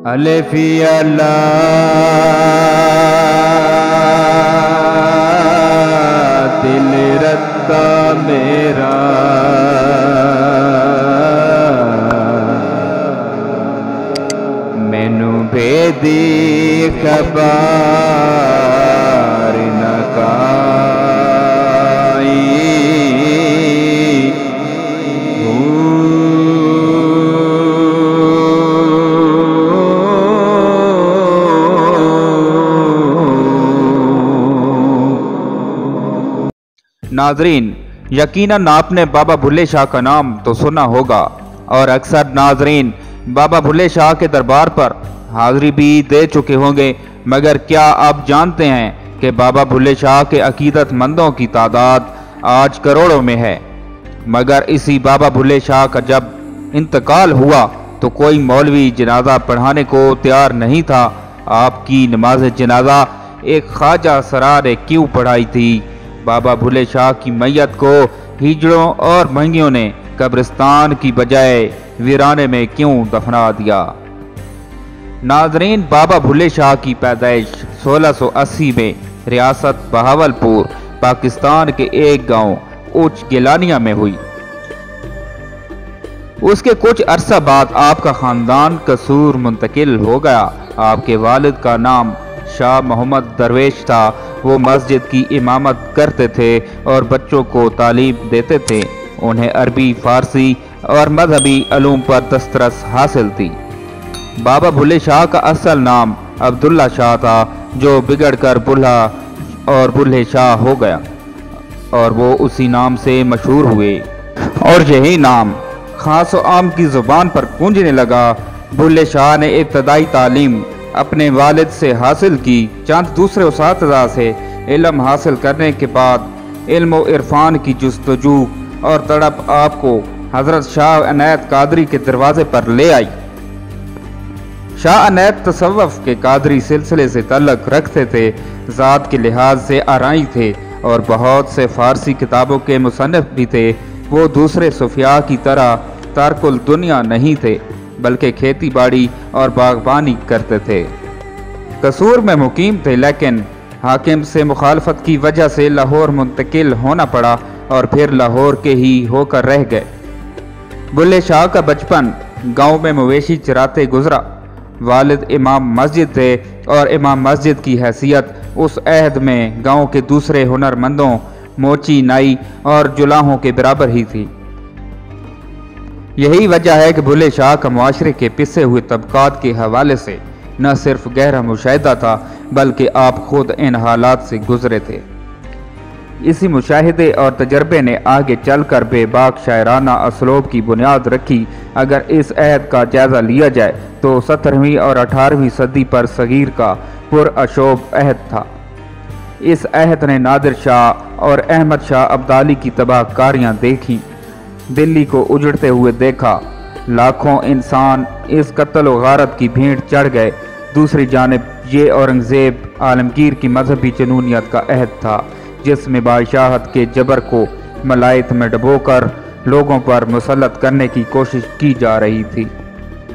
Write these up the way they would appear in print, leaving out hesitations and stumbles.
الف یا اللہ دل رتا میرا مینو بھیدی خبر نہ کائی ناظرین، یقیناً آپ نے بابا بھلے شاہ کا نام تو سنا ہوگا اور اکثر ناظرین بابا بھلے شاہ کے دربار پر حاضری بھی دے چکے ہوں گے، مگر کیا آپ جانتے ہیں کہ بابا بھلے شاہ کے عقیدت مندوں کی تعداد آج کروڑوں میں ہے؟ مگر اسی بابا بھلے شاہ کا جب انتقال ہوا تو کوئی مولوی جنازہ پڑھانے کو تیار نہیں تھا۔ آپ کی نماز جنازہ ایک خواجہ سرار نے کیوں پڑھائی تھی؟ بابا بھلے شاہ کی میت کو ہجڑوں اور مہنگیوں نے قبرستان کی بجائے ویرانے میں کیوں دفنا دیا؟ ناظرین، بابا بھلے شاہ کی پیدائش 1680 میں ریاست بہاولپور پاکستان کے ایک گاؤں اچ گیلانیہ میں ہوئی۔ اس کے کچھ عرصہ بعد آپ کا خاندان قصور منتقل ہو گیا۔ آپ کے والد کا نام شاہ محمد درویش تھا۔ وہ مسجد کی امامت کرتے تھے اور بچوں کو تعلیم دیتے تھے۔ انہیں عربی، فارسی اور مذہبی علوم پر دسترس حاصل تھی۔ بابا بھلے شاہ کا اصل نام عبداللہ شاہ تھا، جو بگڑ کر بلھا اور بلھے شاہ ہو گیا اور وہ اسی نام سے مشہور ہوئے، اور یہی نام خاص و عام کی زبان پر گونجنے لگا۔ بھلے شاہ نے ابتدائی تعلیم اپنے والد سے حاصل کی۔ چند دوسرے اساتذہ سے علم حاصل کرنے کے بعد علم و عرفان کی جستجو اور تڑپ آپ کو حضرت شاہ عنایت قادری کے دروازے پر لے آئی۔ شاہ عنایت تصوف کے قادری سلسلے سے تعلق رکھتے تھے، ذات کے لحاظ سے آرائی تھے اور بہت سے فارسی کتابوں کے مصنف بھی تھے۔ وہ دوسرے صوفیاء کی طرح ترک الدنیا نہیں تھے، بلکہ کھیتی باڑی اور باغبانی کرتے تھے۔ قصور میں مقیم تھے، لیکن حاکم سے مخالفت کی وجہ سے لاہور منتقل ہونا پڑا اور پھر لاہور کے ہی ہو کر رہ گئے۔ بھلے شاہ کا بچپن گاؤں میں مویشی چراتے گزرا۔ والد امام مسجد تھے اور امام مسجد کی حیثیت اس عہد میں گاؤں کے دوسرے ہنرمندوں، موچی، نائی اور جلاہوں کے برابر ہی تھی۔ یہی وجہ ہے کہ بھلے شاہ کا معاشرے کے پسے ہوئے طبقات کے حوالے سے نہ صرف گہرا مشاہدہ تھا، بلکہ آپ خود ان حالات سے گزرے تھے۔ اسی مشاہدے اور تجربے نے آگے چل کر بے باک شاعرانہ اسلوب کی بنیاد رکھی۔ اگر اس عہد کا جائزہ لیا جائے تو 17ویں اور 18ویں صدی پر صغیر کا پراشوب عہد تھا۔ اس عہد نے نادر شاہ اور احمد شاہ ابدالی کی تباہ کاریاں دیکھیں، دلی کو اجڑتے ہوئے دیکھا، لاکھوں انسان اس قتل و غارت کی بھیڑ چڑھ گئے۔ دوسری جانب یہ اورنگزیب عالمگیر کی مذہبی جنونیت کا عہد تھا، جس میں بادشاہت کے جبر کو ملائت میں ڈبو کر لوگوں پر مسلط کرنے کی کوشش کی جا رہی تھی۔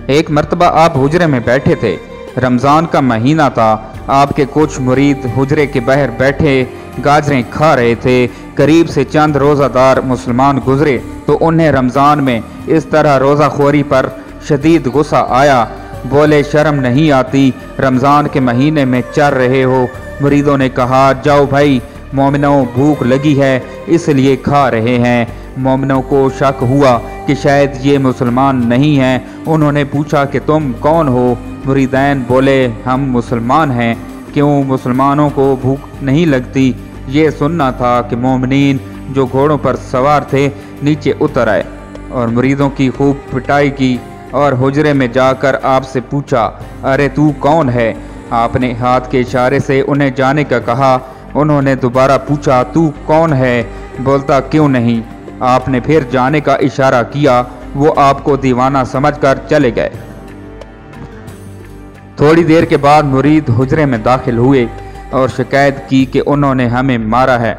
ایک مرتبہ آپ حجرے میں بیٹھے تھے، رمضان کا مہینہ تھا۔ آپ کے کچھ مرید حجرے کے باہر بیٹھے گاجریں کھا رہے تھے۔ قریب سے چند روزہ دار مسلمان گزرے تو انہیں رمضان میں اس طرح روزہ خوری پر شدید غصہ آیا۔ بولے، شرم نہیں آتی؟ رمضان کے مہینے میں چر رہے ہو؟ مریدوں نے کہا، جاؤ بھائی، مومنوں بھوک لگی ہے اس لیے کھا رہے ہیں۔ مومنوں کو شک ہوا کہ شاید یہ مسلمان نہیں ہیں۔ انہوں نے پوچھا کہ تم کون ہو؟ مریدین بولے، ہم مسلمان ہیں۔ کیوں مسلمانوں کو بھوک نہیں لگتی؟ یہ سننا تھا کہ مومنین جو گھوڑوں پر سوار تھے نیچے اتر آئے اور مریدوں کی خوب پٹائی کی اور حجرے میں جا کر آپ سے پوچھا، ارے تو کون ہے؟ آپ نے ہاتھ کے اشارے سے انہیں جانے کا کہا۔ انہوں نے دوبارہ پوچھا، تو کون ہے؟ بولتا کیوں نہیں؟ آپ نے پھر جانے کا اشارہ کیا۔ وہ آپ کو دیوانہ سمجھ کر چلے گئے۔ تھوڑی دیر کے بعد مرید حجرے میں داخل ہوئے اور شکایت کی کہ انہوں نے ہمیں مارا ہے۔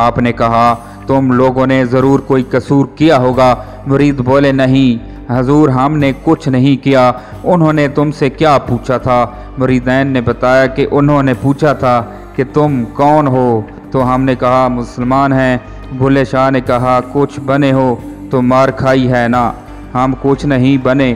آپ نے کہا، تم لوگوں نے ضرور کوئی قصور کیا ہوگا۔ مرید بولے، نہیں، حضور ہم نے کچھ نہیں کیا، انہوں نے تم سے کیا پوچھا تھا؟ مریدین نے بتایا کہ انہوں نے پوچھا تھا کہ تم کون ہو؟ تو ہم نے کہا مسلمان ہیں۔ بھلے شاہ نے کہا کچھ بنے ہو تو مار کھائی ہے نا؟ ہم کچھ نہیں بنے۔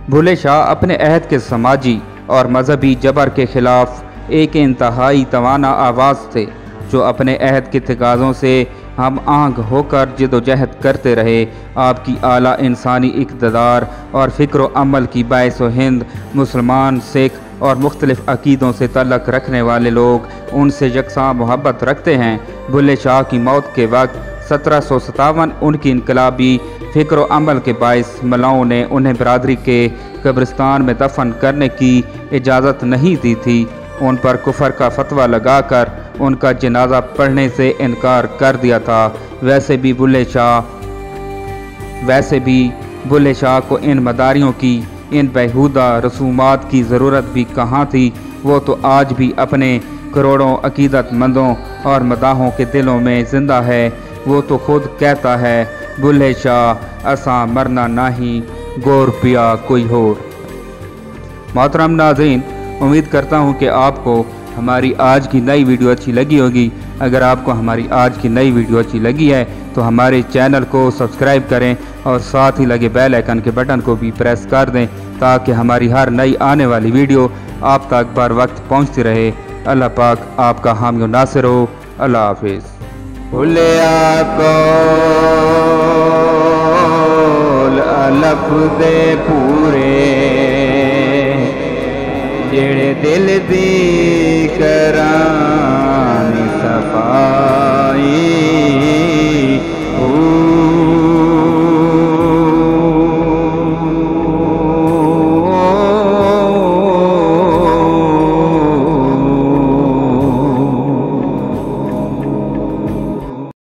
بھلے شاہ اپنے عہد کے سماجی اور مذہبی جبر کے خلاف ایک انتہائی توانا آواز تھے، جو اپنے عہد کے تقاضوں سے ہم آہنگ ہو کر جد و جہد کرتے رہے۔ آپ کی اعلیٰ انسانی اقتدار اور فکر و عمل کی باعث و ہند مسلمان، سکھ اور مختلف عقیدوں سے تعلق رکھنے والے لوگ ان سے یکساں محبت رکھتے ہیں۔ بھلے شاہ کی موت کے وقت 1757 ان کی انقلابی فکر و عمل کے باعث ملاؤں نے انہیں برادری کے قبرستان میں دفن کرنے کی اجازت نہیں دی تھی۔ ان پر کفر کا فتویٰ لگا کر ان کا جنازہ پڑھنے سے انکار کر دیا تھا۔ ویسے بھی بھلے شاہ کو ان مداریوں کی، ان بیہودہ رسومات کی ضرورت بھی کہاں تھی؟ وہ تو آج بھی اپنے کروڑوں عقیدت مندوں اور مداحوں کے دلوں میں زندہ ہے۔ وہ تو خود کہتا ہے بھلے شاہ اساں مرنا نہیں، گور پیا کوئی ہور۔ محترم ناظرین، امید کرتا ہوں کہ آپ کو ہماری آج کی نئی ویڈیو اچھی لگی ہوگی۔ اگر آپ کو ہماری آج کی نئی ویڈیو اچھی لگی ہے تو ہمارے چینل کو سبسکرائب کریں اور ساتھ ہی لگے بیل آئیکن کے بٹن کو بھی پریس کر دیں تاکہ ہماری ہر نئی آنے والی ویڈیو آپ تک بر وقت پہنچتی رہے۔ اللہ پاک آپ کا حامی و ناصر ہو۔ اللہ حافظ۔ بھلیا کول الف دے پورے، جڑے دل دی کرانی صفائی